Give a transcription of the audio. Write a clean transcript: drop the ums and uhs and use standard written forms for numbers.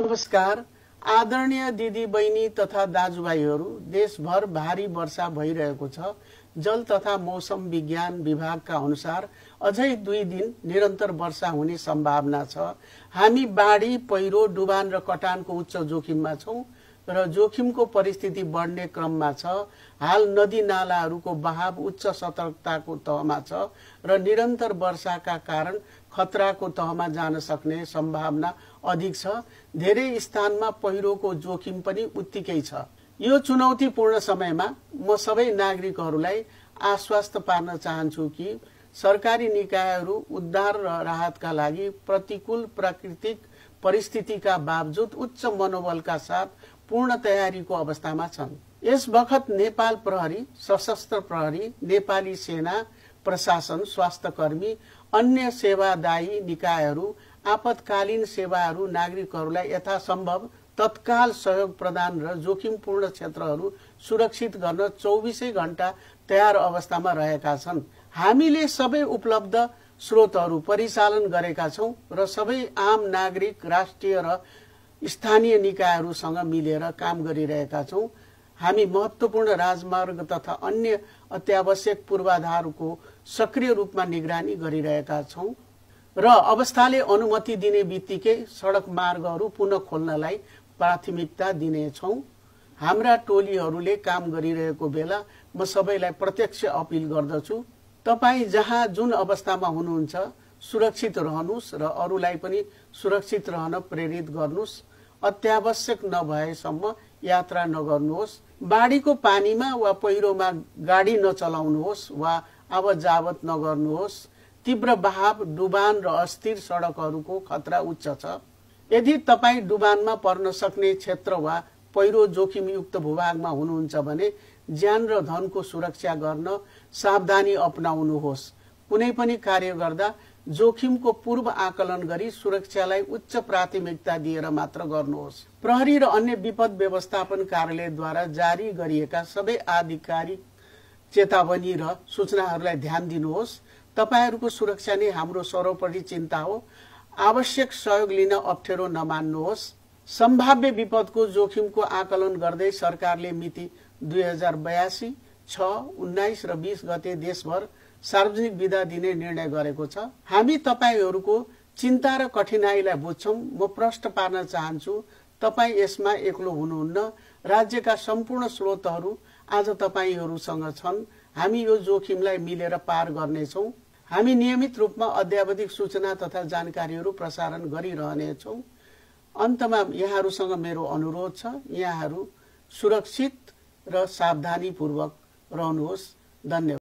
नमस्कार। आदरणीय दिदी बहिनी तथा दाजुभाइहरू, देशभर भारी वर्षा भइरहेको छ। जल तथा मौसम विज्ञान विभागका अनुसार अझै 2 दिन निरन्तर वर्षा हुने सम्भावना छ। हामी बाढी, पहिरो, डुबान र कटानको उच्च जोखिममा छौं र जोखिमको परिस्थिति बढ्ने क्रममा छ। हाल नदी नालाहरूको बहाव उच्च सतर्कताको तहमा छ र निरन्तर वर्षाका कारण खतराको तहमा जान सक्ने सम्भावना अधिक छ। धेरै स्थानमा पहिरोको जोखिम पनि उत्तिकै छ। यो चुनौतीपूर्ण समयमा म सबै नागरिकहरूलाई आश्वस्त पार्न चाहन्छु कि सरकारी निकायहरू उद्धार र राहतका लागि प्रतिकूल प्राकृतिक परिस्थितिका बावजुद उच्च मनोबलका साथ पूर्ण तयारीको अवस्थामा छन्। यस बखत नेपाल प्रहरी, सशस्त्र प्रहरी, नेपाली सेना, प्रशासन, स्वास्थ्यकर्मी, अन्य सेवादायी निकायहरू आपतकालीन सेवाहरू नागरिकहरूलाई यथासम्भव तत्काल सहयोग प्रदान र जोखिमपूर्ण क्षेत्रहरू सुरक्षित गर्न 24 घण्टा तयार अवस्थामा रहेका छन्। हामीले सबै उपलब्ध स्रोतहरू परिचालन गरेका छौं र सबै आम नागरिक, राष्ट्रिय र स्थानीय निकायहरूसँग मिलेर काम गरिरहेका छौं। हामी महत्त्वपूर्ण राजमार्ग तथा अन्य अत्यावश्यक पूर्वाधारको सक्रिय रूपमा निगरानी गरिरहेका छौं र अवस्थाले अनुमति दिने बित्तिकै सडक मार्गहरू पुनः खोल्नलाई प्राथमिकता दिनेछौं। हाम्रा टोलीहरूले काम गरिरहेको बेला म सबैलाई प्रत्यक्ष अपील गर्दछु, तपाई जहाँ जुन अवस्थामा हुनुहुन्छ सुरक्षित रहनुस् र अरूलाई पनि सुरक्षित रहन प्रेरित गर्नुस्। अत्यावश्यक नभएसम्म यात्रा नगर्नुहोस्। बाढीको पानीमा वा पहिरोमा गाडी नचलाउनुहोस् वा आवतजावत नगर्नुहोस्। तीव्र बहाव, डुबान र अस्थिर सडकहरूको खतरा उच्च छ। यदि तपाई डुबानमा पर्न सक्ने क्षेत्र वा पहिरो जोखिमयुक्त भूभागमा हुनुहुन्छ भने ज्यान र धनको सुरक्षा गर्न सावधानी अपनाउनुहोस्। कुनै पनि कार्य गर्दा जोखिमको पूर्व आकलन गरी सुरक्षालाई उच्च प्राथमिकता दिएर मात्र गर्नुहोस्। प्रहरी र अन्य विपद व्यवस्थापन कार्यालयद्वारा जारी गरिएका सबै आधिकारिक चेतावनी र सूचनाहरूलाई ध्यान दिनुहोस्। तपाईहरूको सुरक्षा नै हाम्रो सर्वोपरि चिन्ता हो। आवश्यक सहयोग लिन अप्ठ्यारो नमान्नुहोस्। सम्भाव्य विपदको जोखिमको आकलन गर्दै सरकारले मिति 2082, 6, 19 र 20 गते देशभर सार्वजनिक बिदा दिने निर्णय गरेको छ। हामी तपाईहरूको चिन्ता र कठिनाईलाई बुझ्छौं। म प्रश्न पार्न चाहन्छु, तपाई यसमा एक्लो हुनुहुन्न। राज्यका सम्पूर्ण स्रोतहरू आज तपाईहरूसँग छन्। हामी यो जोखिमलाई मिलेर पार गर्नेछौं। हामी नियमित रूपमा अद्यावधिक सूचना तथा जानकारीहरू प्रसारण गरिरहनेछौं। अन्तमा यहाँहरूसँग मेरो अनुरोध छ, यहाँहरू सुरक्षित र सावधानीपूर्वक रहनुहोस्। धन्यवाद।